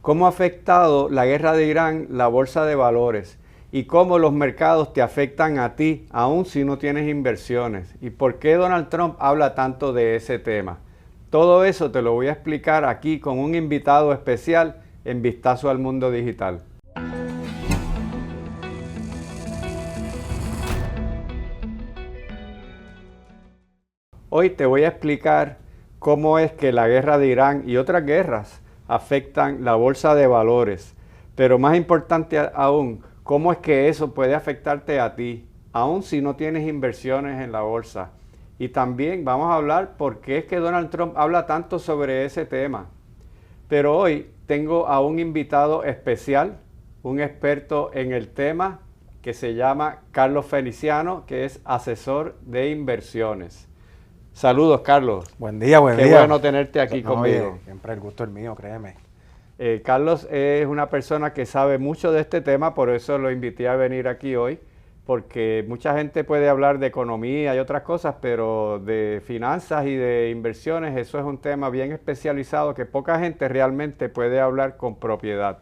¿Cómo ha afectado la guerra de Irán la bolsa de valores? ¿Y cómo los mercados te afectan a ti, aun si no tienes inversiones? ¿Y por qué Donald Trump habla tanto de ese tema? Todo eso te lo voy a explicar aquí con un invitado especial en Vistazo al Mundo Digital. Hoy te voy a explicar cómo es que la guerra de Irán y otras guerras afectan la bolsa de valores. Pero más importante aún, cómo es que eso puede afectarte a ti, aun si no tienes inversiones en la bolsa. Y también vamos a hablar por qué es que Donald Trump habla tanto sobre ese tema. Pero hoy tengo a un invitado especial, un experto en el tema que se llama Carlos Feliciano, que es asesor de inversiones. Saludos, Carlos. Buen día, buen día. Qué bueno tenerte aquí conmigo. Oye, siempre el gusto es mío, créeme. Carlos es una persona que sabe mucho de este tema, por eso lo invité a venir aquí hoy, porque mucha gente puede hablar de economía y otras cosas, pero de finanzas y de inversiones, eso es un tema bien especializado que poca gente realmente puede hablar con propiedad.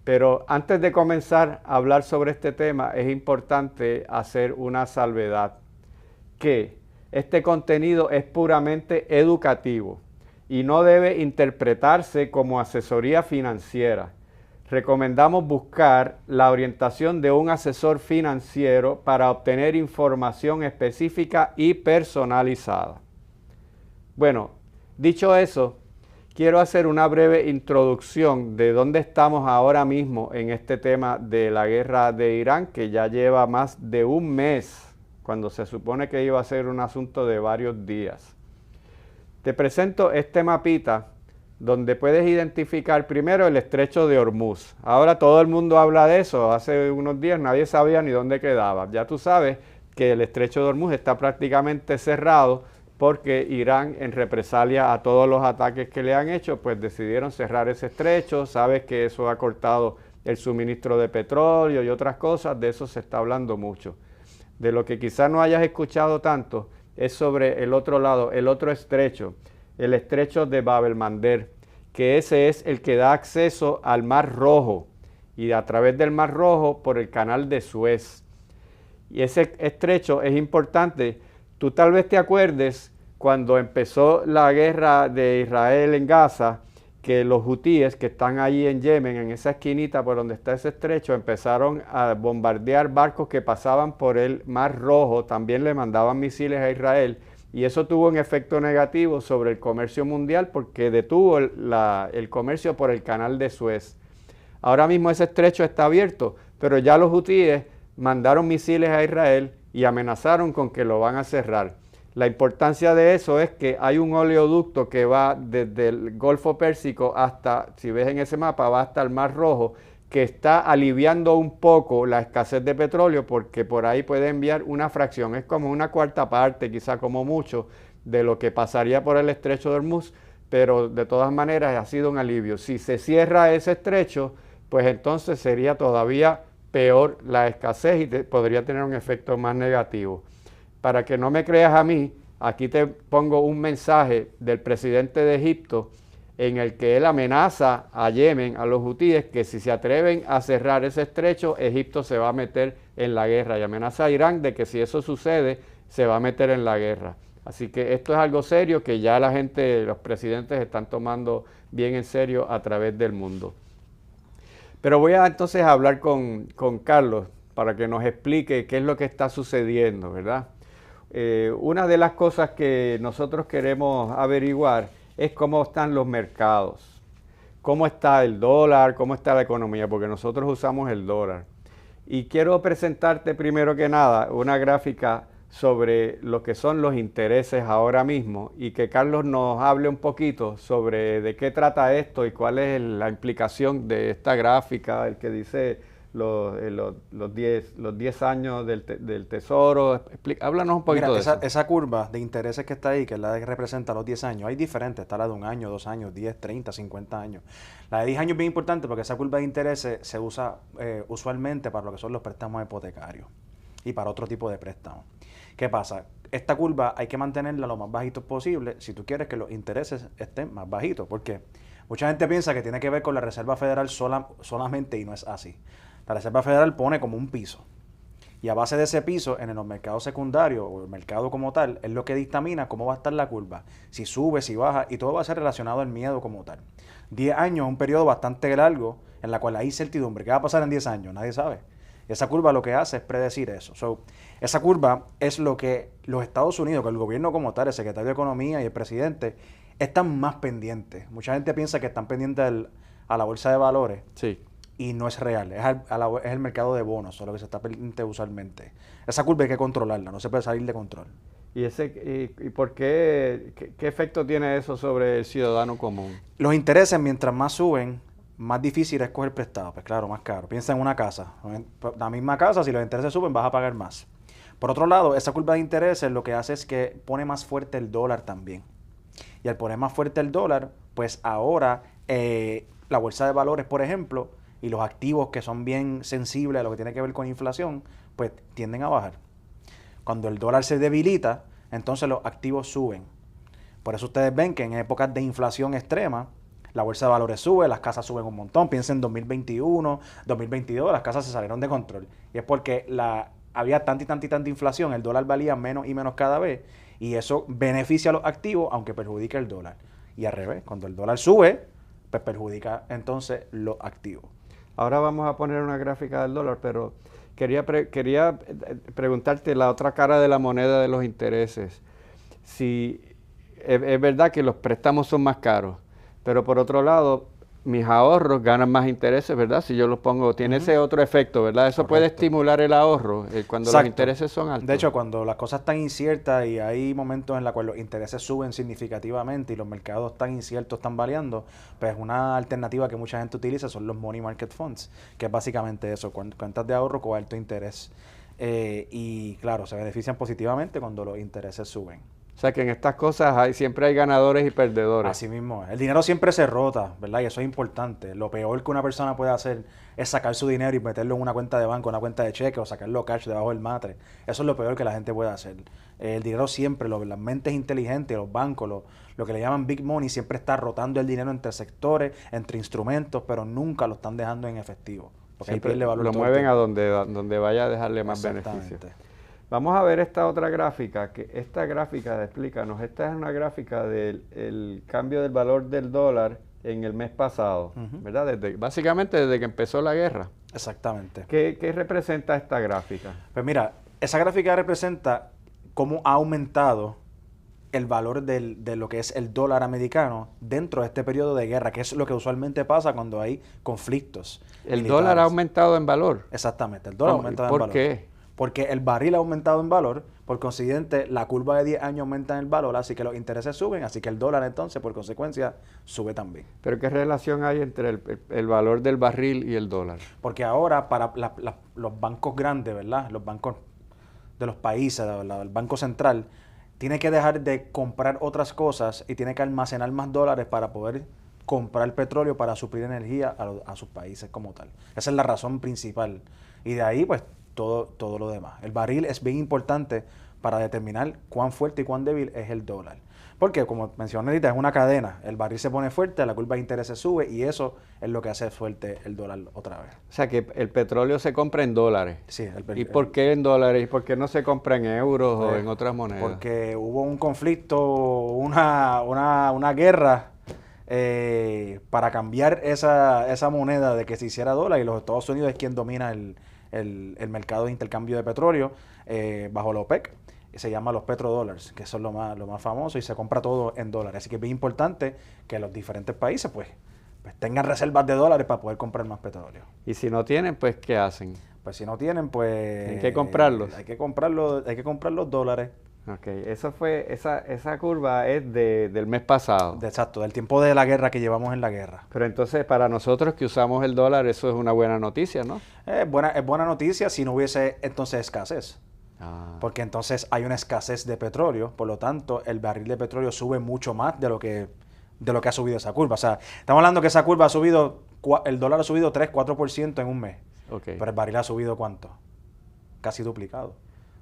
Pero antes de comenzar a hablar sobre este tema, es importante hacer una salvedad, que este contenido es puramente educativo y no debe interpretarse como asesoría financiera. Recomendamos buscar la orientación de un asesor financiero para obtener información específica y personalizada. Bueno, dicho eso, quiero hacer una breve introducción de dónde estamos ahora mismo en este tema de la guerra de Irán, que ya lleva más de un mes, cuando se supone que iba a ser un asunto de varios días. Te presento este mapita donde puedes identificar primero el estrecho de Hormuz. Ahora todo el mundo habla de eso, hace unos días nadie sabía ni dónde quedaba. Ya tú sabes que el estrecho de Hormuz está prácticamente cerrado porque Irán, en represalia a todos los ataques que le han hecho, pues decidieron cerrar ese estrecho. Sabes que eso ha cortado el suministro de petróleo y otras cosas, de eso se está hablando mucho. De lo que quizás no hayas escuchado tanto es sobre el otro lado, el otro estrecho, el estrecho de Bab el-Mandeb, que ese es el que da acceso al Mar Rojo y a través del Mar Rojo por el canal de Suez. Y ese estrecho es importante. Tú tal vez te acuerdes cuando empezó la guerra de Israel en Gaza, que los hutíes que están allí en Yemen, en esa esquinita por donde está ese estrecho, empezaron a bombardear barcos que pasaban por el Mar Rojo, también le mandaban misiles a Israel, y eso tuvo un efecto negativo sobre el comercio mundial porque detuvo el comercio por el canal de Suez. Ahora mismo ese estrecho está abierto, pero ya los hutíes mandaron misiles a Israel y amenazaron con que lo van a cerrar. La importancia de eso es que hay un oleoducto que va desde el Golfo Pérsico hasta, si ves en ese mapa, va hasta el Mar Rojo, que está aliviando un poco la escasez de petróleo porque por ahí puede enviar una fracción, es como una cuarta parte, quizá como mucho, de lo que pasaría por el estrecho de Hormuz, pero de todas maneras ha sido un alivio. Si se cierra ese estrecho, pues entonces sería todavía peor la escasez y podría tener un efecto más negativo. Para que no me creas a mí, aquí te pongo un mensaje del presidente de Egipto en el que él amenaza a Yemen, a los hutíes, que si se atreven a cerrar ese estrecho, Egipto se va a meter en la guerra y amenaza a Irán de que si eso sucede, se va a meter en la guerra. Así que esto es algo serio que ya la gente, los presidentes están tomando bien en serio a través del mundo. Pero voy a entonces hablar con Carlos para que nos explique qué es lo que está sucediendo, ¿verdad? Una de las cosas que nosotros queremos averiguar es cómo están los mercados, cómo está el dólar, cómo está la economía, porque nosotros usamos el dólar. Y quiero presentarte primero que nada una gráfica sobre lo que son los intereses ahora mismo y que Carlos nos hable un poquito sobre de qué trata esto y cuál es la implicación de esta gráfica, el que dice los 10 años del tesoro. Háblanos un poquito. Mira, de eso. esa curva de intereses que está ahí, que es la que representa los 10 años, hay diferentes, está la de 1 año, 2 años, 10, 30, 50 años. La de 10 años es bien importante porque esa curva de intereses se usa usualmente para lo que son los préstamos hipotecarios y para otro tipo de préstamos. ¿Qué pasa? Esta curva hay que mantenerla lo más bajito posible si tú quieres que los intereses estén más bajitos. ¿Por qué? Mucha gente piensa que tiene que ver con la Reserva Federal solamente y no es así. La Reserva Federal pone como un piso. Y a base de ese piso, en los mercados secundarios o el mercado como tal, es lo que dictamina cómo va a estar la curva. Si sube, si baja, y todo va a ser relacionado al miedo como tal. 10 años es un periodo bastante largo en la cual hay incertidumbre. ¿Qué va a pasar en 10 años? Nadie sabe. Esa curva lo que hace es predecir eso. Esa curva es lo que los Estados Unidos, que el gobierno como tal, el secretario de Economía y el presidente, están más pendientes. Mucha gente piensa que están pendientes a la bolsa de valores. Sí. Y no es real, es el mercado de bonos, o lo que se está pendiente usualmente. Esa curva hay que controlarla, no se puede salir de control. ¿Y por qué efecto tiene eso sobre el ciudadano común? Los intereses, mientras más suben, más difícil es coger prestado, pues claro, más caro. Piensa en una casa, la misma casa, si los intereses suben, vas a pagar más. Por otro lado, esa curva de intereses lo que hace es que pone más fuerte el dólar también. Y al poner más fuerte el dólar, pues ahora la bolsa de valores, por ejemplo, y los activos que son bien sensibles a lo que tiene que ver con inflación, pues tienden a bajar. Cuando el dólar se debilita, entonces los activos suben. Por eso ustedes ven que en épocas de inflación extrema, la bolsa de valores sube, las casas suben un montón. Piensen en 2021, 2022, las casas se salieron de control. Y es porque había tanta inflación, el dólar valía menos y menos cada vez, y eso beneficia a los activos, aunque perjudica el dólar. Y al revés, cuando el dólar sube, pues perjudica entonces los activos. Ahora vamos a poner una gráfica del dólar, pero quería preguntarte la otra cara de la moneda de los intereses. Si es verdad que los préstamos son más caros, pero por otro lado, mis ahorros ganan más intereses, ¿verdad? Si yo los pongo, tiene ese otro efecto, ¿verdad? Eso puede estimular el ahorro cuando los intereses son altos. De hecho, cuando las cosas están inciertas y hay momentos en los cuales los intereses suben significativamente y los mercados están inciertos, están variando, pues una alternativa que mucha gente utiliza son los money market funds, que es básicamente eso, cuentas de ahorro con alto interés. Y claro, se benefician positivamente cuando los intereses suben. O sea que en estas cosas siempre hay ganadores y perdedores. Así mismo es. El dinero siempre se rota, ¿verdad? Y eso es importante. Lo peor que una persona puede hacer es sacar su dinero y meterlo en una cuenta de banco, una cuenta de cheque o sacarlo cash debajo del matre. Eso es lo peor que la gente puede hacer. El dinero siempre, las mentes inteligentes, los bancos, lo que le llaman big money, siempre está rotando el dinero entre sectores, entre instrumentos, pero nunca lo están dejando en efectivo. Porque siempre ahí pierde valor. Lo mueven a donde vaya a dejarle más beneficio. Vamos a ver esta otra gráfica, que esta gráfica, explícanos, esta es una gráfica del cambio del valor del dólar en el mes pasado, ¿verdad? Básicamente desde que empezó la guerra. Exactamente. ¿Qué representa esta gráfica? Pues mira, esa gráfica representa cómo ha aumentado el valor de lo que es el dólar americano dentro de este periodo de guerra, que es lo que usualmente pasa cuando hay conflictos. ¿El dólar ha aumentado en valor? Exactamente, el dólar ha aumentado en valor. ¿Por qué? Porque el barril ha aumentado en valor, por consiguiente, la curva de 10 años aumenta en el valor, así que los intereses suben, así que el dólar entonces, por consecuencia, sube también. ¿Pero qué relación hay entre el valor del barril y el dólar? Porque ahora para los bancos grandes, ¿verdad? Los bancos de los países, el Banco Central, tiene que dejar de comprar otras cosas y tiene que almacenar más dólares para poder comprar petróleo para suplir energía a sus países como tal. Esa es la razón principal. Y de ahí, pues, todo lo demás. El barril es bien importante para determinar cuán fuerte y cuán débil es el dólar. Porque, como mencioné ahorita, es una cadena. El barril se pone fuerte, la curva de intereses sube y eso es lo que hace fuerte el dólar otra vez. O sea que el petróleo se compra en dólares. Sí. ¿Y por qué en dólares? ¿Y por qué no se compra en euros o en otras monedas? Porque hubo un conflicto, una guerra para cambiar esa moneda de que se hiciera dólar, y los Estados Unidos es quien domina el mercado de intercambio de petróleo bajo la OPEC. Se llama los petrodólares, que son lo más famoso, y se compra todo en dólares. Así que es bien importante que los diferentes países pues tengan reservas de dólares para poder comprar más petróleo. Y si no tienen, pues ¿qué hacen? Pues si no tienen, pues hay que comprarlos. Hay que comprar los dólares. Ok, esa curva es del mes pasado. Exacto, del tiempo de la guerra que llevamos en la guerra. Pero entonces para nosotros que usamos el dólar, eso es una buena noticia, ¿no? Es buena noticia si no hubiese entonces escasez. Porque entonces hay una escasez de petróleo, por lo tanto el barril de petróleo sube mucho más de lo que ha subido esa curva. O sea, estamos hablando que esa curva ha subido, el dólar ha subido 3-4% en un mes. Okay. Pero el barril ha subido ¿cuánto? Casi duplicado.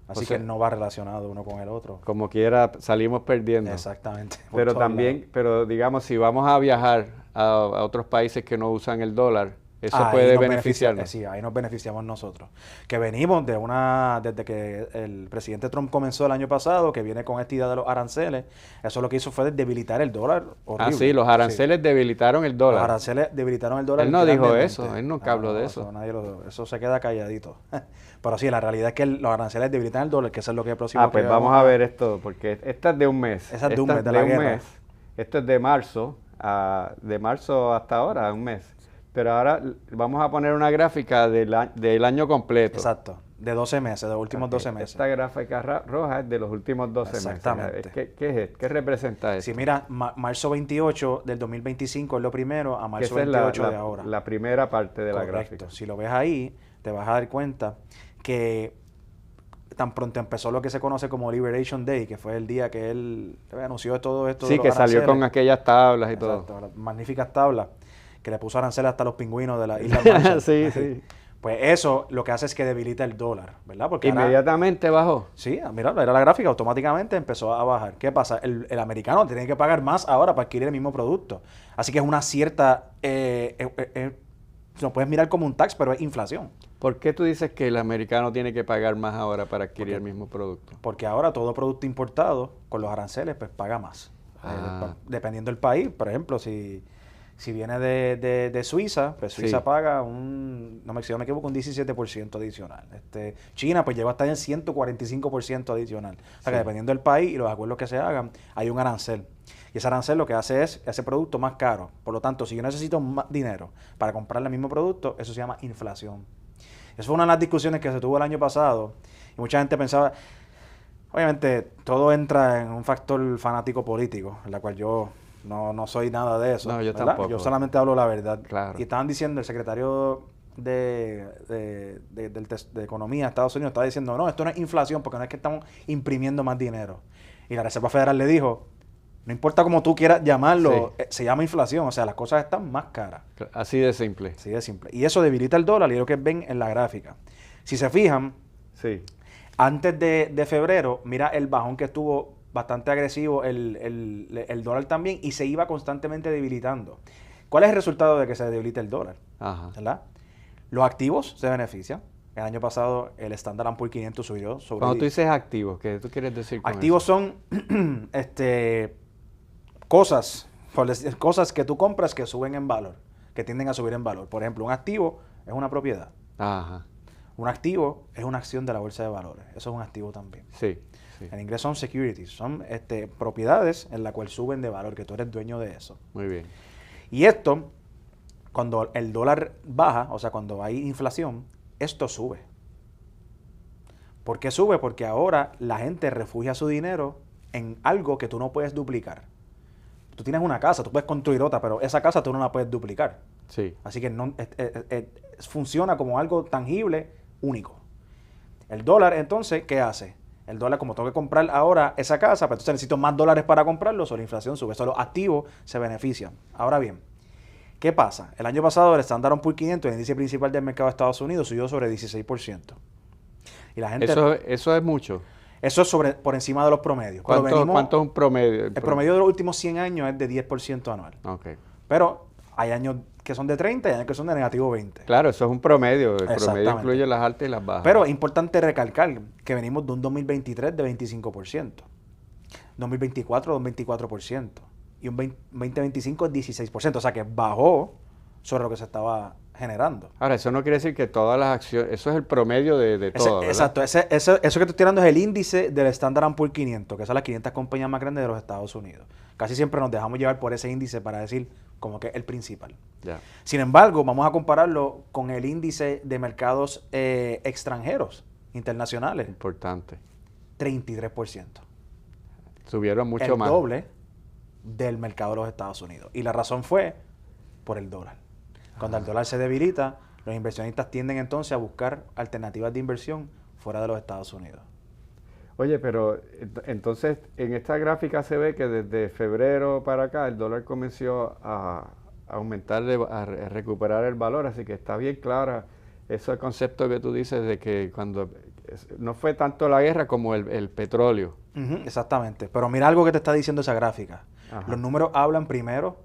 Así O sea, que no va relacionado uno con el otro. como quiera, salimos perdiendo. Exactamente. por Pero todos también, lados. pero digamos, si vamos a viajar a otros países que no usan el dólar, eso Ahí puede nos beneficia, beneficiarnos. sí, ahí nos beneficiamos nosotros. Que venimos desde que el presidente Trump comenzó el año pasado, que viene con esta idea de los aranceles, eso lo que hizo fue debilitar el dólar Ah, horrible. sí, los Sí. aranceles debilitaron el Los dólar. aranceles debilitaron el dólar Él no dijo grandemente. eso, él nunca habló de eso. Eso se queda calladito. Pero sí, la realidad es que los aranceles debilitan el dólar, que eso es lo que es próximo Ah, pues que vamos a ver esto, porque esta es de un mes. Esa es de un Esta mes, de la guerra. Esto es de marzo, de marzo hasta ahora, un mes. Pero ahora vamos a poner una gráfica del año completo. Exacto, de 12 meses, de los últimos Ok, 12 meses. Esta gráfica roja es de los últimos 12 meses. Exactamente. ¿Qué representa esto? Si mira, marzo 28 del 2025 es lo primero, a Que marzo esa es 28 de ahora. la primera parte de la Correcto. gráfica. Si lo ves ahí, te vas a dar cuenta que tan pronto empezó lo que se conoce como Liberation Day, que fue el día que él anunció todo esto de Sí, los que salió aranceles. con aquellas tablas y Exacto, todo. las magníficas tablas, que le puso aranceles hasta los pingüinos de la isla Marshall. Sí, sí. Pues eso lo que hace es que debilita el dólar, ¿verdad? Porque ahora- Inmediatamente bajó. sí, mira, era la gráfica, automáticamente empezó a bajar. ¿Qué pasa? El americano tiene que pagar más ahora para adquirir el mismo producto. Así que es una cierta, lo puedes mirar como un tax, pero es inflación. ¿Por qué tú dices que el americano tiene que pagar más ahora para adquirir el mismo producto? Porque ahora todo producto importado con los aranceles pues paga más. Ah. Dependiendo del país, por ejemplo, si viene de Suiza, pues Suiza Sí. paga si no me equivoco, un 17% adicional. China pues lleva hasta en 145% adicional. O sea que Sí. dependiendo del país y los acuerdos que se hagan, hay un arancel. Y ese arancel lo que hace es ese producto más caro. Por lo tanto, si yo necesito más dinero para comprar el mismo producto, eso se llama inflación. Eso fue una de las discusiones que se tuvo el año pasado. Y mucha gente pensaba, obviamente, todo entra en un factor fanático político, en la cual yo no soy nada de eso. No, yo ¿verdad? tampoco. Yo solamente hablo la verdad. Claro. Y estaban diciendo, el secretario de Economía de Estados Unidos estaba diciendo, no, esto no es inflación porque no es que estamos imprimiendo más dinero. Y la Reserva Federal le dijo, no importa cómo tú quieras llamarlo, se llama inflación, o sea, las cosas están más caras. Así de simple. Así de simple. Y eso debilita el dólar y es lo que ven en la gráfica. Si se fijan, Sí. antes de febrero, mira el bajón que estuvo bastante agresivo el dólar también y se iba constantemente debilitando. ¿Cuál es el resultado de que se debilite el dólar? Ajá. ¿Verdad? Los activos se benefician. El año pasado el Standard & Poor's 500 subió sobre... Cuando tú dices activos, ¿qué tú quieres decir con Activos eso? son cosas, por decir, cosas que tú compras que suben en valor, que tienden a subir en valor. Por ejemplo, un activo es una propiedad. Ajá. Un activo es una acción de la bolsa de valores. Eso es un activo también. Sí. Sí. En inglés son securities, son propiedades en la cual suben de valor, que tú eres dueño de eso. Muy bien. Y esto, cuando el dólar baja, o sea, cuando hay inflación, esto sube. ¿Por qué sube? Porque ahora la gente refugia su dinero en algo que tú no puedes duplicar. Tú tienes una casa, tú puedes construir otra, pero esa casa tú no la puedes duplicar. Sí. Así que funciona como algo tangible, único. El dólar, entonces, ¿qué hace? El dólar, como tengo que comprar ahora esa casa, pero entonces necesito más dólares para comprarlo, solo la inflación sube. Solo los activos se benefician. Ahora bien, ¿qué pasa? El año pasado el Standard & Poor's 500, el índice principal del mercado de Estados Unidos, subió sobre 16%. Y la gente... Eso es mucho. Eso es por encima de los promedios. Pero ¿Cuánto es un promedio? el promedio de los últimos 100 años es de 10% anual. Ok. Pero hay años que son de 30 y años que son de negativo 20. Claro, eso es un promedio. El promedio Exactamente. incluye las altas y las bajas. Pero es importante recalcar que venimos de un 2023 de 25%. 2024 de un 24%. Y un 2025 es 16%. O sea que bajó sobre lo que se estaba generando. Ahora, eso no quiere decir que todas las acciones, eso es el promedio de todo, ¿verdad? Exacto, eso que te estoy tirando es el índice del Standard & Poor's 500, que son las 500 compañías más grandes de los Estados Unidos. Casi siempre nos dejamos llevar por ese índice para decir como que es el principal. Ya. Sin embargo, vamos a compararlo con el índice de mercados extranjeros, internacionales, Importante. 33%. Subieron mucho El más. doble del mercado de los Estados Unidos. Y la razón fue por el dólar. Cuando el dólar se debilita, los inversionistas tienden entonces a buscar alternativas de inversión fuera de los Estados Unidos. Oye, pero entonces en esta gráfica se ve que desde febrero para acá el dólar comenzó a aumentar, a recuperar el valor, así que está bien clara ese concepto que tú dices de que cuando no fue tanto la guerra como el petróleo. Exactamente. Pero mira algo que te está diciendo esa gráfica. Ajá. Los números hablan primero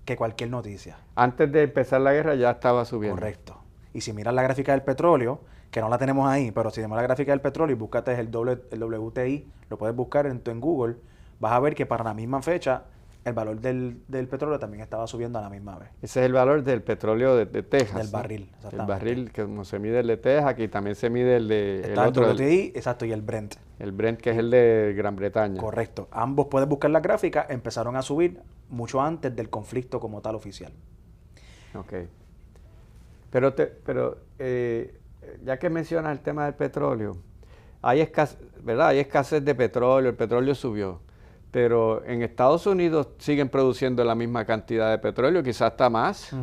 que cualquier noticia. Antes de empezar la guerra ya estaba subiendo. Correcto. Y si miras la gráfica del petróleo, que no la tenemos ahí, pero si vemos la gráfica del petróleo y búscate el WTI, lo puedes buscar en Google, vas a ver que para la misma fecha el valor del petróleo también estaba subiendo a la misma vez. Ese es el valor del petróleo de Texas. Del ¿no? barril, exactamente. El barril, que como se mide el de Texas, aquí también se mide el de Está el otro, WTI, exacto, y el Brent. el Brent, que es el de Gran Bretaña. Correcto. Ambos puedes buscar la gráfica, empezaron a subir mucho antes del conflicto como tal oficial. Ok. Pero ya que mencionas el tema del petróleo, hay escasez, ¿verdad? Hay escasez de petróleo, el petróleo subió. Pero en Estados Unidos siguen produciendo la misma cantidad de petróleo, quizás hasta más.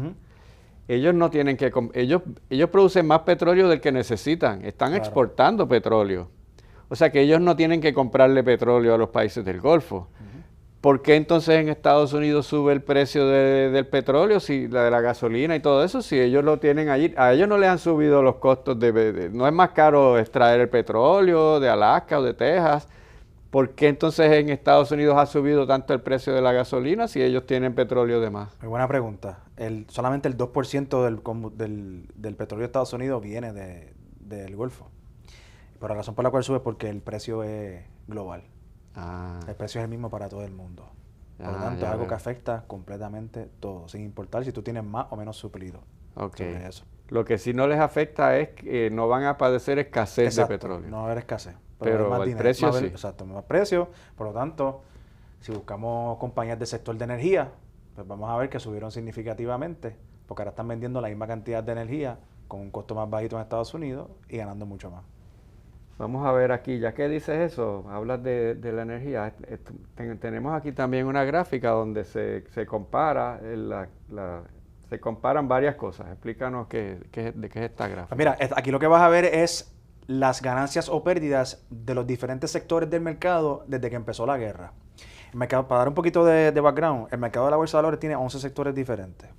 Ellos no tienen que... ellos producen más petróleo del que necesitan. Están Claro. exportando petróleo. O sea que ellos no tienen que comprarle petróleo a los países del Golfo. ¿Por qué entonces en Estados Unidos sube el precio del petróleo, si de la gasolina y todo eso, si ellos lo tienen allí? A ellos no les han subido los costos no es más caro extraer el petróleo de Alaska o de Texas. ¿Por qué entonces en Estados Unidos ha subido tanto el precio de la gasolina si ellos tienen petróleo de más? Muy buena pregunta. Solamente el 2% del petróleo de Estados Unidos viene del Golfo. Pero la razón por la cual sube es porque el precio es global. El precio es el mismo para todo el mundo. Por lo tanto, es algo que afecta completamente todo, sin importar si tú tienes más o menos suplido. Okay. Eso. Lo que sí no les afecta es que no van a padecer escasez Exacto, de petróleo. No va a haber escasez. Pero más el dinero, precio más sí. Exacto, más precio. Por lo tanto, si buscamos compañías del sector de energía, pues vamos a ver que subieron significativamente, porque ahora están vendiendo la misma cantidad de energía con un costo más bajito en Estados Unidos y ganando mucho más. Vamos a ver aquí, ya que dices eso, hablas de la energía, tenemos aquí también una gráfica donde se compara, se comparan varias cosas. Explícanos de qué es esta gráfica. Pues mira, aquí lo que vas a ver es las ganancias o pérdidas de los diferentes sectores del mercado desde que empezó la guerra. El mercado, para dar un poquito de background, el mercado de la bolsa de valores tiene 11 sectores diferentes.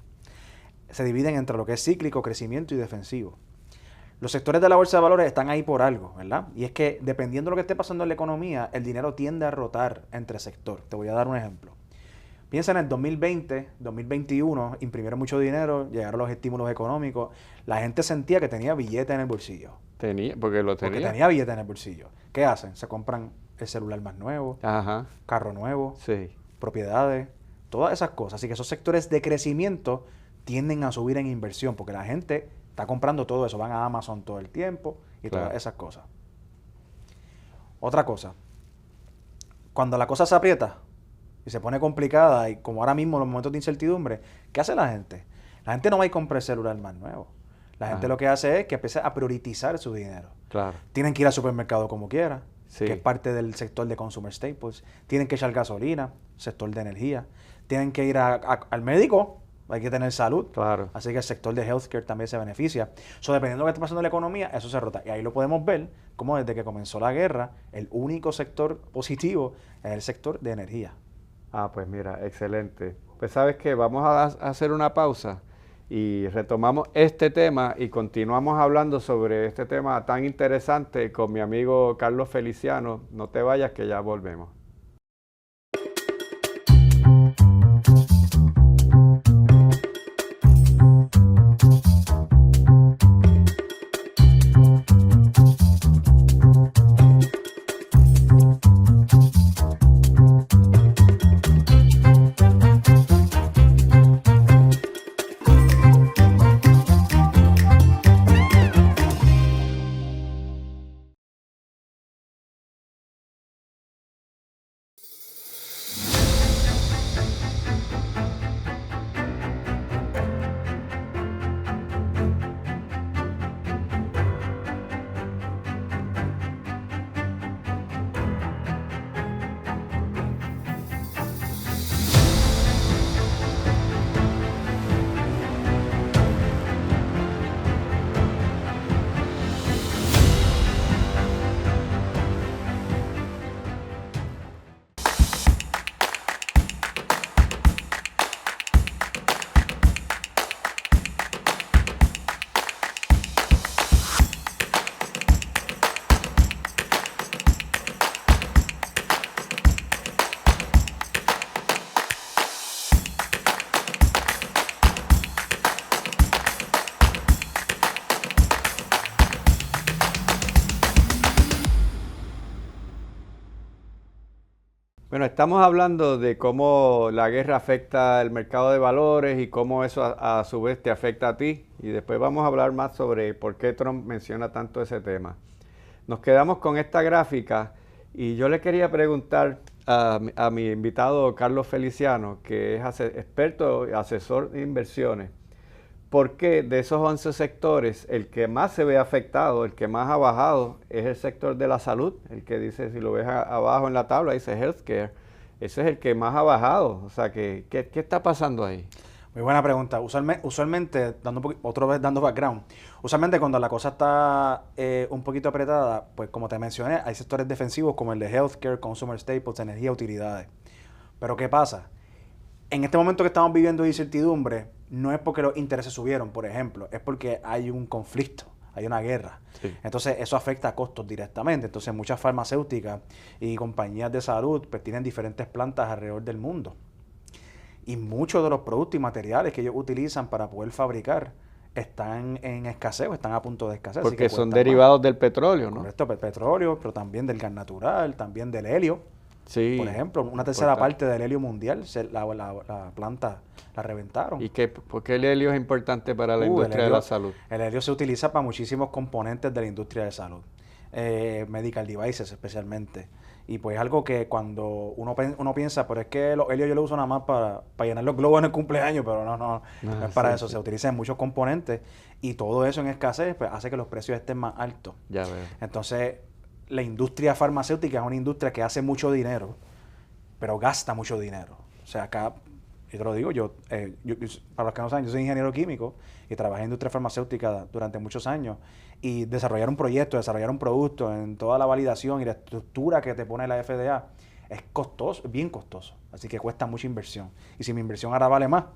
Se dividen entre lo que es cíclico, crecimiento y defensivo. Los sectores de la bolsa de valores están ahí por algo, ¿verdad? Y es que dependiendo de lo que esté pasando en la economía, el dinero tiende a rotar entre sectores. Te voy a dar un ejemplo. Piensa en el 2020, 2021, imprimieron mucho dinero, llegaron los estímulos económicos, la gente sentía que tenía billete en el bolsillo. Porque tenía billete en el bolsillo. ¿Qué hacen? Se compran el celular más nuevo, Ajá. carro nuevo, Sí. propiedades, todas esas cosas. Así que esos sectores de crecimiento tienden a subir en inversión porque la gente está comprando todo eso. Van a Amazon todo el tiempo y todas esas cosas. Otra cosa. Cuando la cosa se aprieta y se pone complicada y como ahora mismo en los momentos de incertidumbre, ¿qué hace la gente? La gente no va y compra el celular más nuevo. La gente lo que hace es que empieza a priorizar su dinero. Claro. Tienen que ir al supermercado como quiera, Sí. que es parte del sector de consumer staples. Tienen que echar gasolina, sector de energía. Tienen que ir al médico, hay que tener salud. Claro. Así que el sector de healthcare también se beneficia. Dependiendo de lo que esté pasando en la economía, eso se rota. Y ahí lo podemos ver como desde que comenzó la guerra, el único sector positivo es el sector de energía. Pues mira, excelente. Pues sabes que vamos a hacer una pausa y retomamos este tema y continuamos hablando sobre este tema tan interesante con mi amigo Carlos Feliciano. No te vayas que ya volvemos. Bueno, estamos hablando de cómo la guerra afecta el mercado de valores y cómo eso a su vez te afecta a ti. Y después vamos a hablar más sobre por qué Trump menciona tanto ese tema. Nos quedamos con esta gráfica y yo le quería preguntar a mi invitado Carlos Feliciano, que es experto y asesor de inversiones, ¿por qué de esos 11 sectores el que más se ve afectado, el que más ha bajado, es el sector de la salud? El que dice, si lo ves abajo en la tabla, dice healthcare. Ese es el que más ha bajado. O sea, ¿qué está pasando ahí? Muy buena pregunta. Usualmente, otra vez dando background, usualmente cuando la cosa está un poquito apretada, pues como te mencioné, hay sectores defensivos como el de healthcare, consumer staples, energía, utilidades. Pero ¿qué pasa? En este momento que estamos viviendo de incertidumbre, no es porque los intereses subieron, por ejemplo, es porque hay un conflicto, hay una guerra. Sí. Entonces, eso afecta a costos directamente. Entonces, muchas farmacéuticas y compañías de salud pues tienen diferentes plantas alrededor del mundo. Y muchos de los productos y materiales que ellos utilizan para poder fabricar están en escasez o están a punto de escasez. Porque son derivados del petróleo, ¿no? Correcto, petróleo, pero también del gas natural, también del helio. Sí, por ejemplo, una tercera parte del helio mundial, la planta la reventaron. ¿Y por qué el helio es importante para la industria de la salud? El helio se utiliza para muchísimos componentes de la industria de salud, medical devices especialmente. Y pues algo que cuando uno piensa, pero es que los helios yo lo uso nada más para llenar los globos en el cumpleaños, pero no es para eso. Sí. Se utiliza en muchos componentes y todo eso en escasez pues hace que los precios estén más altos. Ya veo. Entonces, la industria farmacéutica es una industria que hace mucho dinero, pero gasta mucho dinero. O sea, acá, yo te lo digo, yo para los que no saben, yo soy ingeniero químico y trabajé en industria farmacéutica durante muchos años. Y desarrollar un proyecto, desarrollar un producto en toda la validación y la estructura que te pone la FDA es costoso, bien costoso. Así que cuesta mucha inversión. Y si mi inversión ahora vale más,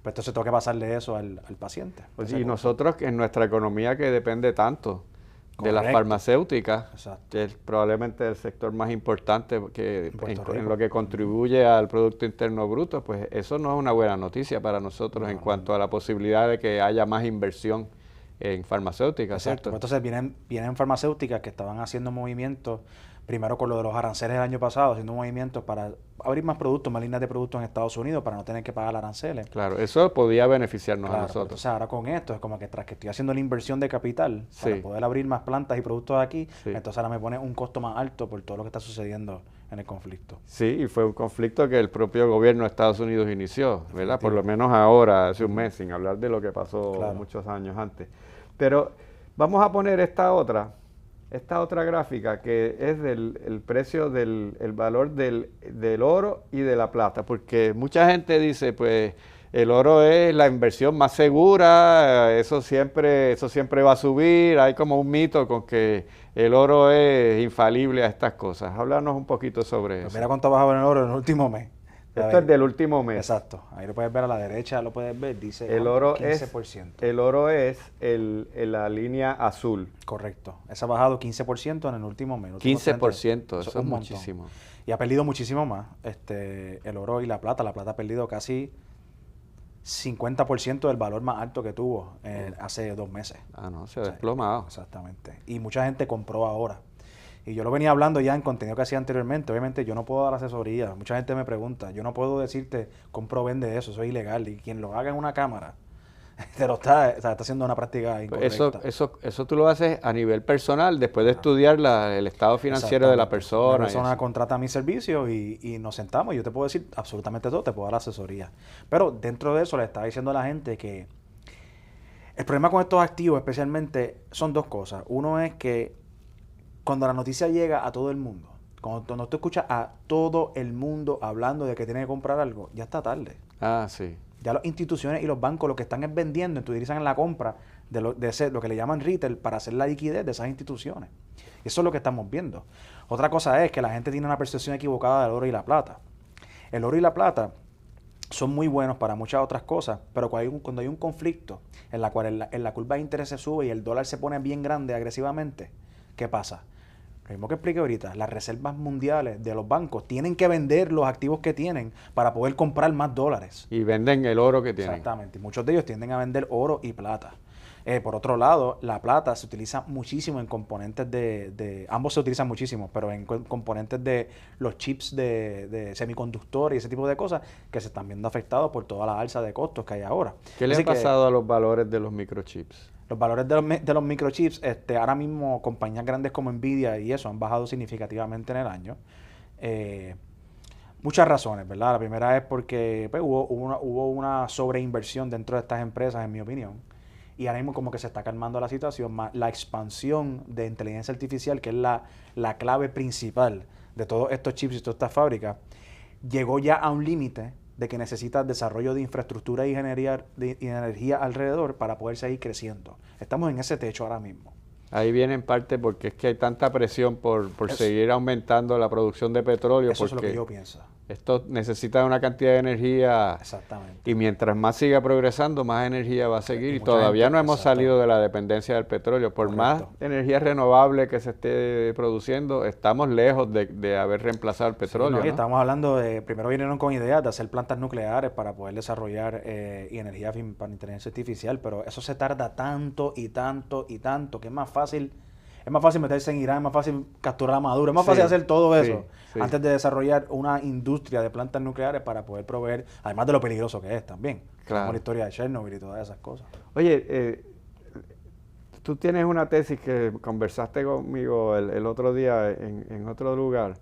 pues entonces tengo que pasarle eso al paciente. Pues y nosotros en nuestra economía que depende tanto de las farmacéuticas, que es probablemente el sector más importante que en lo que contribuye al Producto Interno Bruto, pues eso no es una buena noticia para nosotros en cuanto a la posibilidad de que haya más inversión en farmacéuticas, ¿cierto? Entonces vienen farmacéuticas que estaban haciendo movimientos, primero con lo de los aranceles el año pasado, haciendo movimientos para abrir más productos, más líneas de productos en Estados Unidos para no tener que pagar aranceles. Claro, eso podía beneficiarnos a nosotros. Entonces ahora con esto es como que tras que estoy haciendo la inversión de capital para poder abrir más plantas y productos aquí, entonces ahora me pone un costo más alto por todo lo que está sucediendo en el conflicto. Sí, y fue un conflicto que el propio gobierno de Estados Unidos inició, ¿verdad? Por lo menos ahora, hace un mes, sin hablar de lo que pasó muchos años antes. Pero vamos a poner esta otra gráfica que es el precio el valor del oro y de la plata, porque mucha gente dice, pues, el oro es la inversión más segura, eso siempre va a subir, hay como un mito con que el oro es infalible a estas cosas. Háblanos un poquito sobre eso. Mira cuánto ha bajado el oro en el último mes. Esto es del último mes. Exacto. Ahí lo puedes ver a la derecha, lo puedes ver, dice el oro 15%. El oro es la línea azul. Correcto. Esa ha bajado 15% en el último mes. 15%, eso es muchísimo. Y ha perdido muchísimo más el oro y la plata. La plata ha perdido casi 50% del valor más alto que tuvo hace 2 meses. Ah, no, se ha desplomado. Exactamente. Y mucha gente compró ahora. Y yo lo venía hablando ya en contenido que hacía anteriormente. Obviamente yo no puedo dar asesoría. Mucha gente me pregunta. Yo no puedo decirte, compro o vende eso. Eso es ilegal. Y quien lo haga en una cámara, está haciendo una práctica incorrecta. Eso tú lo haces a nivel personal, después de estudiar el estado financiero de la persona. La persona contrata mis servicios y nos sentamos. Y yo te puedo decir absolutamente todo. Te puedo dar asesoría. Pero dentro de eso le estaba diciendo a la gente que el problema con estos activos especialmente son 2 cosas. Uno es que cuando la noticia llega a todo el mundo, cuando tú escuchas a todo el mundo hablando de que tiene que comprar algo, ya está tarde. Ah, sí. Ya las instituciones y los bancos lo que están es vendiendo, utilizan la compra de lo que le llaman retail para hacer la liquidez de esas instituciones. Eso es lo que estamos viendo. Otra cosa es que la gente tiene una percepción equivocada del oro y la plata. El oro y la plata son muy buenos para muchas otras cosas, pero cuando hay un conflicto en la cual en la curva de interés se sube y el dólar se pone bien grande agresivamente, ¿qué pasa? Lo mismo que expliqué ahorita, las reservas mundiales de los bancos tienen que vender los activos que tienen para poder comprar más dólares. Y venden el oro que tienen. Exactamente. Muchos de ellos tienden a vender oro y plata. Por otro lado, la plata se utiliza muchísimo en componentes ambos se utilizan muchísimo, pero en componentes de los chips de semiconductores y ese tipo de cosas que se están viendo afectados por toda la alza de costos que hay ahora. ¿Qué le ha pasado a los valores de los microchips? Los valores de los microchips, ahora mismo compañías grandes como Nvidia y eso han bajado significativamente en el año. Muchas razones, ¿verdad? La primera es porque pues, hubo una sobreinversión dentro de estas empresas, en mi opinión. Y ahora mismo como que se está calmando la situación, más la expansión de inteligencia artificial, que es la clave principal de todos estos chips y todas estas fábricas, llegó ya a un límite de que necesita desarrollo de infraestructura y energía alrededor para poder seguir creciendo. Estamos en ese techo ahora mismo. Ahí viene en parte porque es que hay tanta presión por seguir aumentando la producción de petróleo. Eso es lo que yo pienso. Esto necesita una cantidad de energía. Exactamente. Y mientras más siga progresando, más energía va a seguir. Y todavía no hemos salido de la dependencia del petróleo. Por más energía renovable que se esté produciendo, estamos lejos de haber reemplazado el petróleo. Sí, estamos hablando de, primero vinieron con ideas de hacer plantas nucleares para poder desarrollar y energía para inteligencia artificial, pero eso se tarda tanto y tanto y tanto que es más fácil meterse en Irán, es más fácil capturar a Maduro, es más fácil hacer todo eso antes de desarrollar una industria de plantas nucleares para poder proveer, además de lo peligroso que es también, como la historia de Chernobyl y todas esas cosas. Oye, tú tienes una tesis que conversaste conmigo el otro día en otro lugar,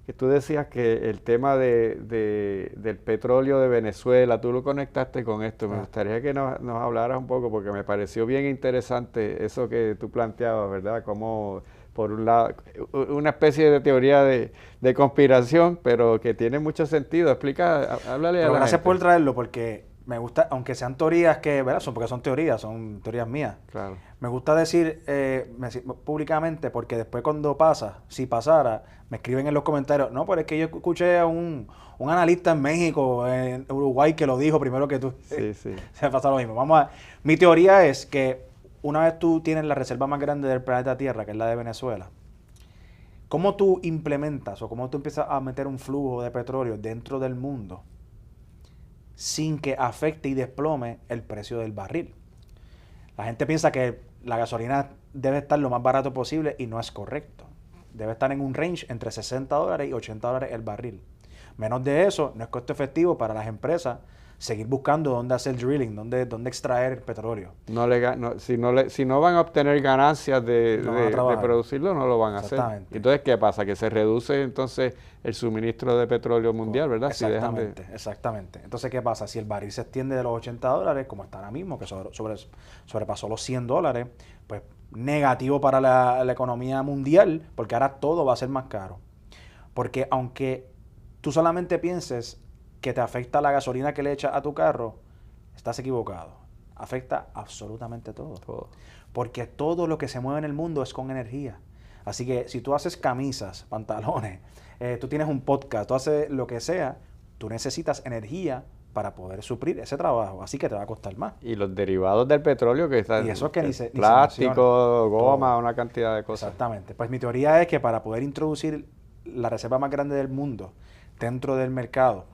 que tú decías que el tema del petróleo de Venezuela, tú lo conectaste con esto. Me gustaría que nos hablaras un poco, porque me pareció bien interesante eso que tú planteabas, ¿verdad? Como, por un lado, una especie de teoría de conspiración, pero que tiene mucho sentido. Explica, háblale a la Gracias gente. por traerlo, porque me gusta, aunque sean teorías que, ¿verdad? Porque son teorías mías. Claro. Me gusta decir públicamente, porque después cuando si pasara, me escriben en los comentarios, no, pero es que yo escuché a un analista en México, en Uruguay, que lo dijo primero que tú. Sí. Se pasa lo mismo. Mi teoría es que una vez tú tienes la reserva más grande del planeta Tierra, que es la de Venezuela, ¿cómo tú implementas o cómo tú empiezas a meter un flujo de petróleo dentro del mundo sin que afecte y desplome el precio del barril? La gente piensa que la gasolina debe estar lo más barato posible y no es correcto. Debe estar en un range entre $60 y $80 el barril. Menos de eso no es costo efectivo para las empresas seguir buscando dónde hacer drilling, dónde extraer el petróleo. Si no van a obtener ganancias de producirlo, no lo van a hacer. Entonces, ¿qué pasa? Que se reduce entonces el suministro de petróleo mundial, ¿verdad? Exactamente. Entonces, ¿qué pasa? Si el barril se extiende de los $80, como está ahora mismo, que sobrepasó los $100, pues negativo para la economía mundial, porque ahora todo va a ser más caro. Porque aunque tú solamente pienses que te afecta la gasolina que le echas a tu carro, estás equivocado. Afecta absolutamente todo. Porque todo lo que se mueve en el mundo es con energía. Así que si tú haces camisas, pantalones, tú tienes un podcast, tú haces lo que sea, tú necesitas energía para poder suplir ese trabajo. Así que te va a costar más. Y los derivados del petróleo que están... Y eso es que ni se plástico, goma, una cantidad de cosas. Exactamente. Pues mi teoría es que para poder introducir la reserva más grande del mundo dentro del mercado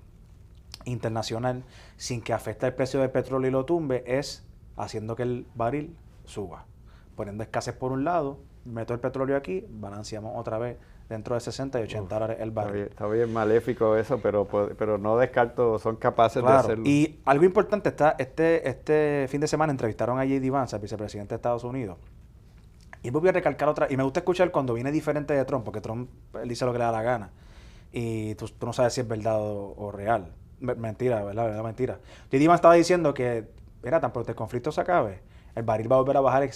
internacional sin que afecte el precio del petróleo y lo tumbe, es haciendo que el barril suba, poniendo escasez por un lado, meto el petróleo aquí, balanceamos otra vez dentro de $60 y $80 el barril. Está bien maléfico eso, pero no descarto, son capaces de hacerlo. Y algo importante está, este fin de semana entrevistaron a J.D. Vance, el vicepresidente de Estados Unidos, y voy a recalcar otra, y me gusta escuchar cuando viene diferente de Trump, porque Trump él dice lo que le da la gana, y tú no sabes si es verdad o real. Mentira, ¿verdad? Mentira. J.D. Vance estaba diciendo que, tan pronto el conflicto se acabe, el barril va a volver a bajar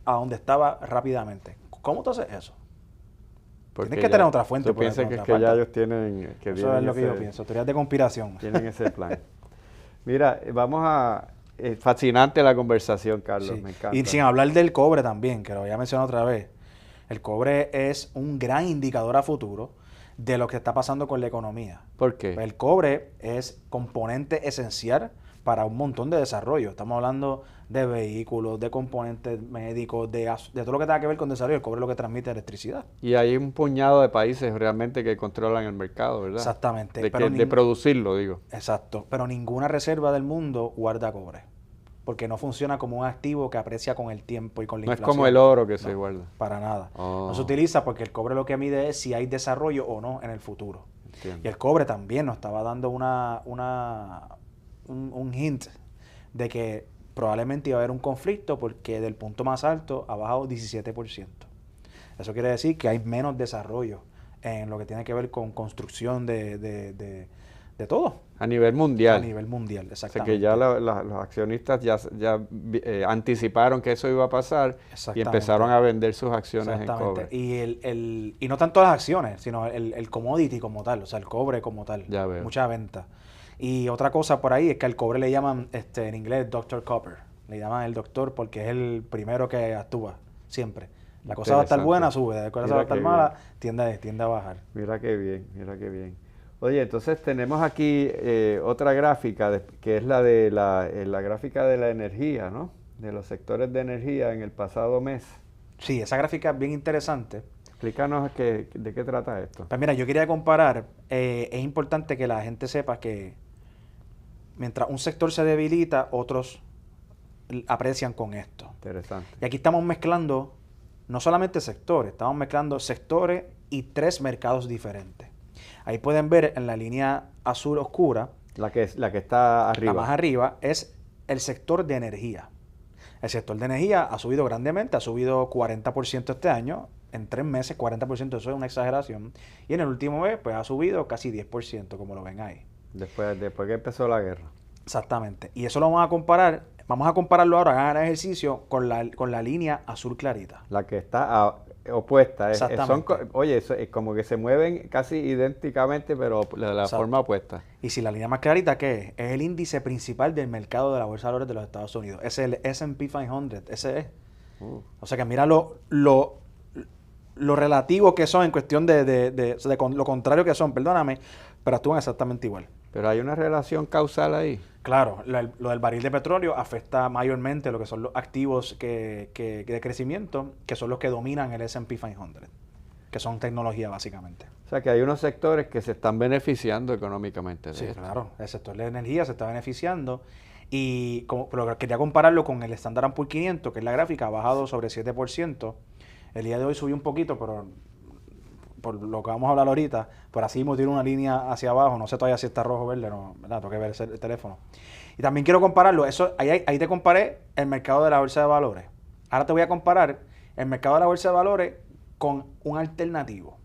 a donde estaba rápidamente. ¿Cómo tú haces eso? Porque tienes que tener otra fuente. Yo pienso que ya ellos tienen... Eso es lo que yo pienso, teorías de conspiración. Tienen ese plan. Mira, vamos a... fascinante la conversación, Carlos, sí. Me encanta. Y sin hablar del cobre también, que lo había mencionado otra vez. El cobre es un gran indicador a futuro de lo que está pasando con la economía. ¿Por qué? El cobre es componente esencial para un montón de desarrollo. Estamos hablando de vehículos, de componentes médicos, de todo lo que tenga que ver con desarrollo. El cobre es lo que transmite electricidad. Y hay un puñado de países realmente que controlan el mercado, ¿verdad? Exactamente. De producirlo, digo. Exacto. Pero ninguna reserva del mundo guarda cobre. porque no funciona como un activo que aprecia con el tiempo y con la No es inflación. como el oro que se No, guarda. para nada. Oh. No se utiliza porque el cobre lo que mide es si hay desarrollo o no en el futuro. Entiendo. Y el cobre también nos estaba dando un hint de que probablemente iba a haber un conflicto porque del punto más alto ha bajado 17%. Eso quiere decir que hay menos desarrollo en lo que tiene que ver con construcción de todo. A nivel mundial. A nivel mundial, O sea exactamente. que ya los accionistas ya anticiparon que eso iba a pasar y Exactamente. empezaron a vender sus acciones en Exactamente. cobre. Y no tanto las acciones, sino el commodity como tal, o sea, el cobre como tal. Ya veo. Mucha venta. Y otra cosa por ahí es que al cobre le llaman en inglés Dr. Copper. Le llaman el doctor porque es el primero que actúa, siempre. La cosa va a estar buena, sube. La cosa va a estar mala, tiende a bajar. Mira qué bien, mira qué bien. Oye, entonces tenemos aquí otra gráfica, que es la de la gráfica de la energía, ¿no? De los sectores de energía en el pasado mes. Sí, esa gráfica es bien interesante. Explícanos de qué trata esto. Pues mira, yo quería comparar, es importante que la gente sepa que mientras un sector se debilita, otros aprecian con esto. Interesante. Y aquí estamos mezclando no solamente sectores, estamos mezclando sectores y 3 mercados diferentes. Ahí pueden ver en la línea azul oscura, La que está arriba. la más arriba, es el sector de energía. El sector de energía ha subido grandemente, ha subido 40% este año. En 3 meses, 40%, eso es una exageración. Y en el último mes, pues ha subido casi 10%, como lo ven ahí. Después que empezó la guerra. Exactamente. Y eso lo vamos a compararlo ahora, hagan el ejercicio con la línea azul clarita. La que está opuesta. Exactamente. Oye, es como que se mueven casi idénticamente, pero de la forma opuesta. Y si la línea más clarita, ¿qué es? Es el índice principal del mercado de la bolsa de valores de los Estados Unidos. Es el S&P 500. Ese es. O sea que mira lo relativo que son en cuestión de lo contrario que son, perdóname, pero actúan exactamente igual. Pero hay una relación causal ahí. Claro, lo del barril de petróleo afecta mayormente lo que son los activos de crecimiento, que son los que dominan el S&P 500, que son tecnología básicamente. O sea que hay unos sectores que se están beneficiando económicamente de Sí, esto. claro, el sector de energía se está beneficiando pero quería compararlo con el Standard & Poor's 500, que es la gráfica, ha bajado sobre 7%. El día de hoy subió un poquito, pero por lo que vamos a hablar ahorita, por así tiene una línea hacia abajo, no sé todavía si está rojo o verde, no, ¿verdad? Tengo que ver el teléfono. Y también quiero compararlo, ahí te comparé el mercado de la bolsa de valores. Ahora te voy a comparar el mercado de la bolsa de valores con un alternativo.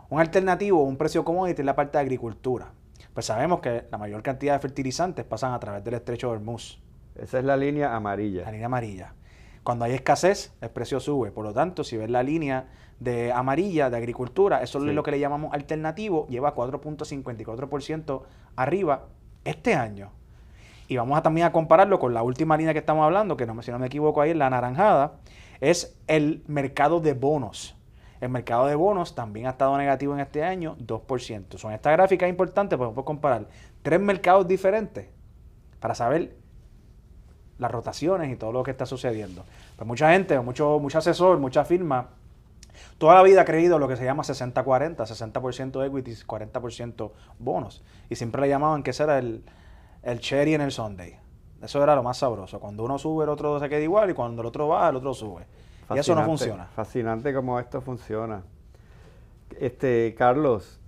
Un alternativo, un precio commodity en la parte de agricultura. Pues sabemos que la mayor cantidad de fertilizantes pasan a través del estrecho de Hormuz. Esa es la línea amarilla. La línea amarilla. Cuando hay escasez, el precio sube. Por lo tanto, si ves la línea de amarilla de agricultura, eso es lo que le llamamos alternativo, lleva 4.54% arriba este año. Y vamos también a compararlo con la última línea que estamos hablando, que si no me equivoco ahí es la anaranjada, es el mercado de bonos. El mercado de bonos también ha estado negativo en este año, 2%. Son estas gráficas importantes porque podemos comparar 3 mercados diferentes para saber las rotaciones y todo lo que está sucediendo. Pues mucha gente, mucho asesor, mucha firma, toda la vida ha creído lo que se llama 60-40, 60% equities, 40% bonos. Y siempre le llamaban que ese era el cherry en el sundae. Eso era lo más sabroso. Cuando uno sube, el otro se queda igual, y cuando el otro baja, el otro sube. Y eso no funciona. Fascinante cómo esto funciona. Carlos,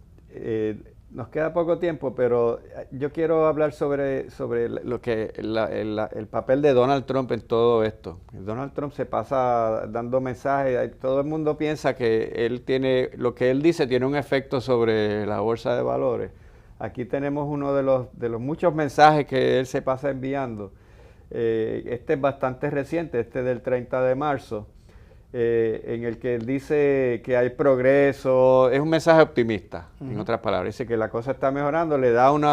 nos queda poco tiempo, pero yo quiero hablar sobre lo que el papel de Donald Trump en todo esto. Donald Trump se pasa dando mensajes, todo el mundo piensa que lo que él dice tiene un efecto sobre la bolsa de valores. Aquí tenemos uno de los muchos mensajes que él se pasa enviando. Este es bastante reciente, del 30 de marzo. En el que él dice que hay progreso, es un mensaje optimista, en otras palabras, dice que la cosa está mejorando, le da un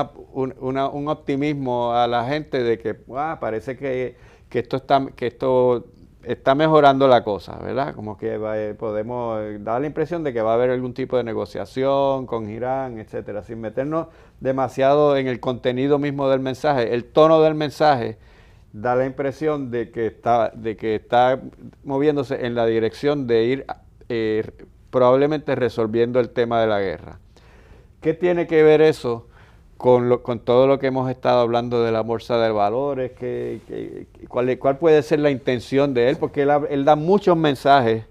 optimismo a la gente de que parece que esto está mejorando la cosa, ¿verdad? Como que podemos dar la impresión de que va a haber algún tipo de negociación con Irán, etcétera, sin meternos demasiado en el contenido mismo del mensaje. El tono del mensaje da la impresión de que está moviéndose en la dirección de ir probablemente resolviendo el tema de la guerra. ¿Qué tiene que ver eso con todo lo que hemos estado hablando de la bolsa de valores, ¿cuál puede ser la intención de él? Porque él da muchos mensajes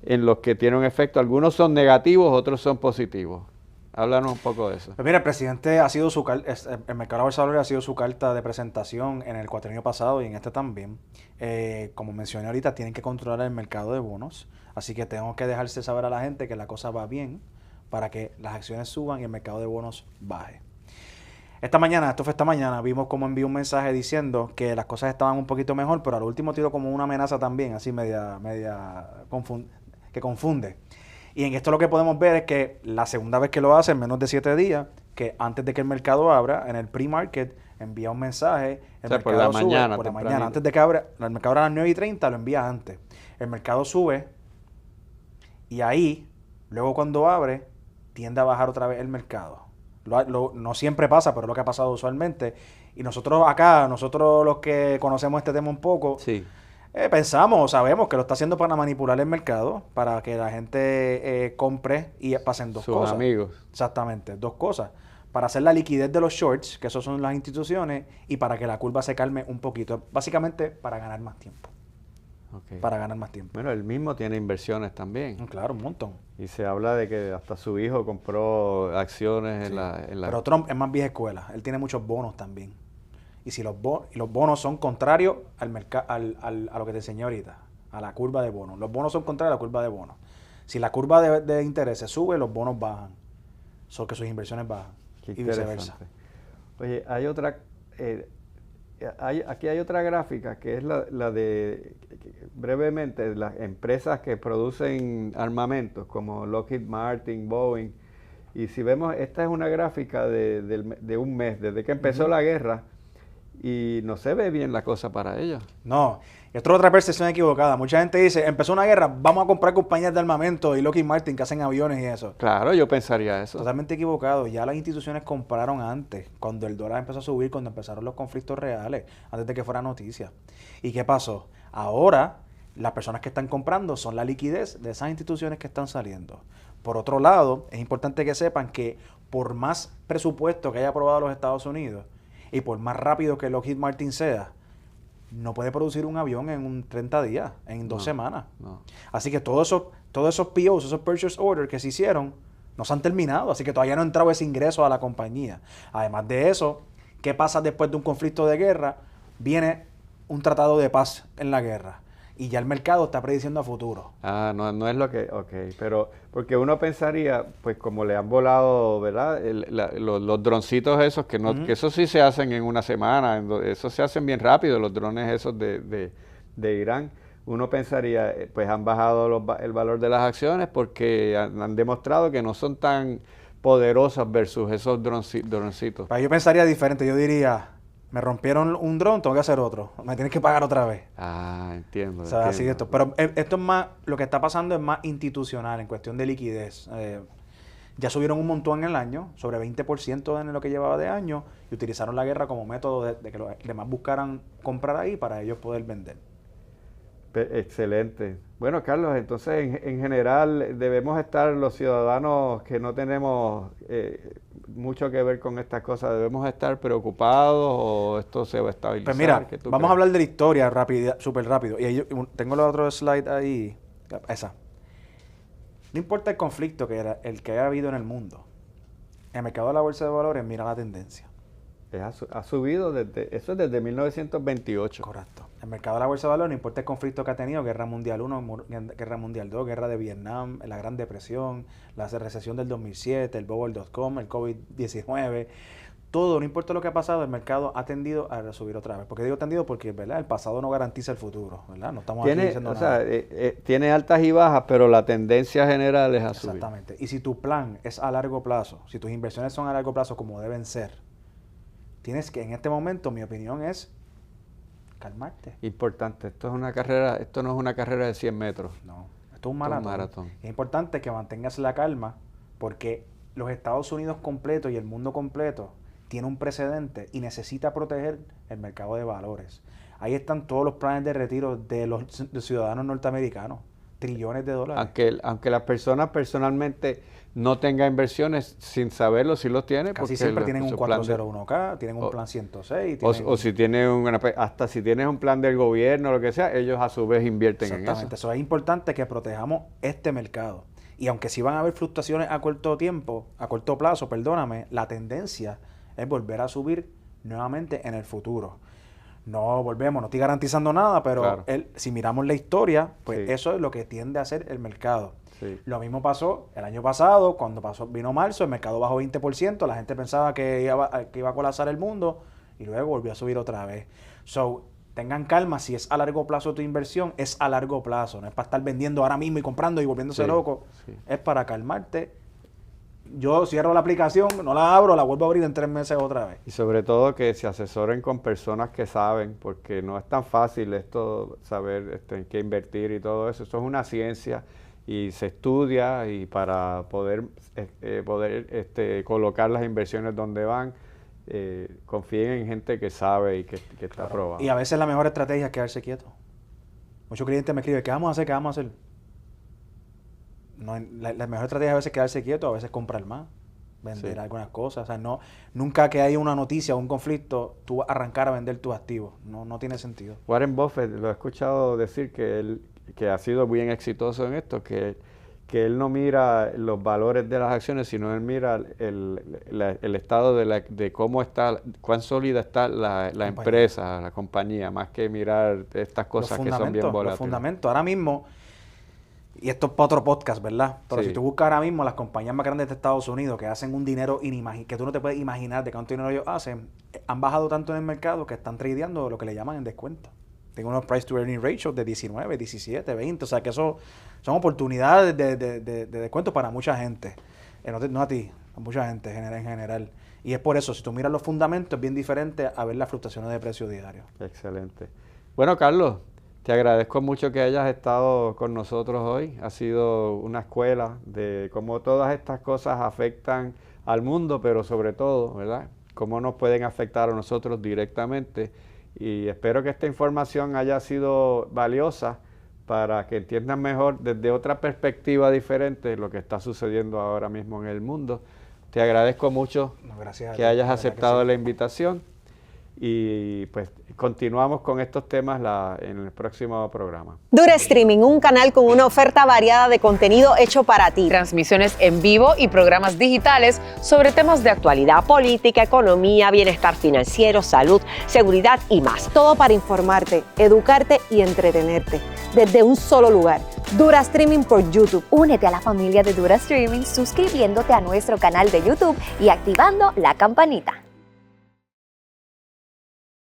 en los que tiene un efecto. Algunos son negativos, otros son positivos. Háblanos un poco de eso. Pues mira, el presidente ha sido el mercado de la bolsa de valores ha sido su carta de presentación en el cuatrienio pasado y en este también. Como mencioné ahorita, tienen que controlar el mercado de bonos, así que tengo que dejarse saber a la gente que la cosa va bien para que las acciones suban y el mercado de bonos baje. Esta mañana, vimos cómo envió un mensaje diciendo que las cosas estaban un poquito mejor, pero al último tiró como una amenaza también, así que confunde. Y en esto lo que podemos ver es que la segunda vez que lo hace, en menos de 7 días, que antes de que el mercado abra, en el pre-market, envía un mensaje, el mercado por la sube, mañana, por la mañana, antes de que abra, el mercado abra a las 9:30, lo envía antes. El mercado sube y ahí, luego cuando abre, tiende a bajar otra vez el mercado. No siempre pasa, pero es lo que ha pasado usualmente. Y nosotros los que conocemos este tema un poco, Sí. Pensamos o sabemos que lo está haciendo para manipular el mercado, para que la gente compre y pasen dos Sus cosas. amigos. Exactamente, dos cosas. Para hacer la liquidez de los shorts, que esos son las instituciones, y para que la curva se calme un poquito. Básicamente, para ganar más tiempo. Okay. Para ganar más tiempo. Bueno, él mismo tiene inversiones también. Claro, un montón. Y se habla de que hasta su hijo compró acciones Sí. en la... Pero Trump es más vieja escuela. Él tiene muchos bonos también. Y si los bonos son contrarios a lo que te enseñé ahorita, a la curva de bonos. Los bonos son contrarios a la curva de bonos. Si la curva de intereses sube, los bonos bajan. Son que sus inversiones bajan. Qué Y viceversa. Oye, hay otra... aquí hay otra gráfica que es la de, brevemente, las empresas que producen armamentos como Lockheed Martin, Boeing. Y si vemos, esta es una gráfica de un mes, desde que empezó la guerra, y no se ve bien la cosa para ellos. No, esto es otra percepción equivocada. Mucha gente dice, empezó una guerra, vamos a comprar compañías de armamento y Lockheed Martin que hacen aviones y eso. Claro, yo pensaría eso. Totalmente equivocado. Ya las instituciones compraron antes, cuando el dólar empezó a subir, cuando empezaron los conflictos reales, antes de que fuera noticia. ¿Y qué pasó? Ahora, las personas que están comprando son la liquidez de esas instituciones que están saliendo. Por otro lado, es importante que sepan que por más presupuesto que haya aprobado los Estados Unidos y por más rápido que Lockheed Martin sea, no puede producir un avión en 30 días, en 2 semanas. No. Así que todos esos POs, esos Purchase Orders que se hicieron, no se han terminado. Así que todavía no ha entrado ese ingreso a la compañía. Además de eso, ¿qué pasa después de un conflicto de guerra? Viene un tratado de paz en la guerra. Y ya el mercado está prediciendo a futuro. No es lo que... Ok, pero porque uno pensaría, pues como le han volado, ¿verdad? Los droncitos esos, que eso sí se hacen en una semana, esos se hacen bien rápido, los drones esos de Irán. Uno pensaría, pues han bajado el valor de las acciones porque han demostrado que no son tan poderosas versus esos droncitos. Yo pensaría diferente, yo diría... Me rompieron un dron, tengo que hacer otro. Me tienes que pagar otra vez. Entiendo. O sea, así esto. Pero esto es más, lo que está pasando es más institucional en cuestión de liquidez. Ya subieron un montón en el año, sobre 20% en lo que llevaba de año, y utilizaron la guerra como método de que los demás buscaran comprar ahí para ellos poder vender. Excelente. Bueno, Carlos, entonces en general debemos estar los ciudadanos que no tenemos mucho que ver con estas cosas, ¿debemos estar preocupados o esto se va a estabilizar? Pues mira, vamos a hablar de la historia súper rápido. Y ahí, tengo el otro slide ahí, esa. No importa el conflicto el que haya habido en el mundo, el mercado de la bolsa de valores mira la tendencia. Ha subido eso es desde 1928. Correcto. El mercado de la bolsa de valores, no importa el conflicto que ha tenido, Guerra Mundial I, Guerra Mundial II, Guerra de Vietnam, la Gran Depresión, la recesión del 2007, el Bubble.com, el COVID-19, todo, no importa lo que ha pasado, el mercado ha tendido a subir otra vez. ¿Por qué digo tendido? Porque, ¿verdad?, el pasado no garantiza el futuro, ¿verdad? No estamos aquí diciendo nada. Tiene altas y bajas, pero la tendencia general es a subir. Exactamente. Y si tu plan es a largo plazo, si tus inversiones son a largo plazo como deben ser, tienes que, en este momento, mi opinión es calmarte. Importante, esto no es una carrera de 100 metros. No, esto es un maratón. Es importante que mantengas la calma porque los Estados Unidos completo y el mundo completo tiene un precedente y necesita proteger el mercado de valores. Ahí están todos los planes de retiro de los ciudadanos norteamericanos. Trillones de dólares. Aunque las personas personalmente no tengan inversiones, sin saberlo, sí los tienen. Casi siempre tienen un 401k, tienen un plan 106. O si tienes hasta si tienes un plan del gobierno, lo que sea, ellos a su vez invierten en eso. Exactamente, eso es importante que protejamos este mercado. Y aunque sí van a haber fluctuaciones a corto plazo, la tendencia es volver a subir nuevamente en el futuro. No estoy garantizando nada, pero claro, si miramos la historia, pues sí, eso es lo que tiende a hacer el mercado. Sí. Lo mismo pasó el año pasado, cuando vino marzo, el mercado bajó 20%, la gente pensaba que iba a colapsar el mundo y luego volvió a subir otra vez. So, tengan calma, si es a largo plazo tu inversión, es a largo plazo, no es para estar vendiendo ahora mismo y comprando y volviéndose loco, es para calmarte. Yo cierro la aplicación, no la abro, la vuelvo a abrir en 3 meses otra vez. Y sobre todo que se asesoren con personas que saben, porque no es tan fácil esto, saber en qué invertir y todo eso. Eso es una ciencia y se estudia, y para poder colocar las inversiones donde van, confíen en gente que sabe y que está probado. Y a veces la mejor estrategia es quedarse quieto. Muchos clientes me escriben, ¿qué vamos a hacer? ¿Qué vamos a hacer? No, la mejor estrategia a veces es quedarse quieto, a veces comprar más, vender algunas cosas. O sea, nunca que haya una noticia o un conflicto, tú arrancar a vender tus activos. No tiene sentido. Warren Buffett, lo he escuchado decir que ha sido bien exitoso en esto, que él no mira los valores de las acciones, sino él mira el estado de cómo está, cuán sólida está la empresa, la compañía, más que mirar estas cosas que son bien volátiles. Los fundamentos. Ahora mismo, y esto es para otro podcast, ¿verdad? Pero si tú buscas ahora mismo las compañías más grandes de Estados Unidos que hacen un dinero que tú no te puedes imaginar de cuánto dinero ellos hacen, han bajado tanto en el mercado que están tradeando lo que le llaman en descuento. Tengo unos price to earning ratios de 19, 17, 20, o sea que eso son oportunidades de descuento para mucha gente. No a ti, a mucha gente en general. Y es por eso, si tú miras los fundamentos, es bien diferente a ver las fluctuaciones de precios diarios. Excelente. Bueno, Carlos, te agradezco mucho que hayas estado con nosotros hoy. Ha sido una escuela de cómo todas estas cosas afectan al mundo, pero sobre todo, ¿verdad?, cómo nos pueden afectar a nosotros directamente. Y espero que esta información haya sido valiosa para que entiendan mejor desde otra perspectiva diferente lo que está sucediendo ahora mismo en el mundo. Te agradezco mucho que hayas aceptado la invitación, y pues continuamos con estos temas en el próximo programa. Dura Streaming, un canal con una oferta variada de contenido hecho para ti. Transmisiones en vivo y programas digitales sobre temas de actualidad, Política, economía, bienestar financiero, salud, seguridad y más. Todo para informarte, educarte y entretenerte. Desde un solo lugar. Dura Streaming por YouTube. Únete a la familia de Dura Streaming suscribiéndote a nuestro canal de YouTube y activando la campanita.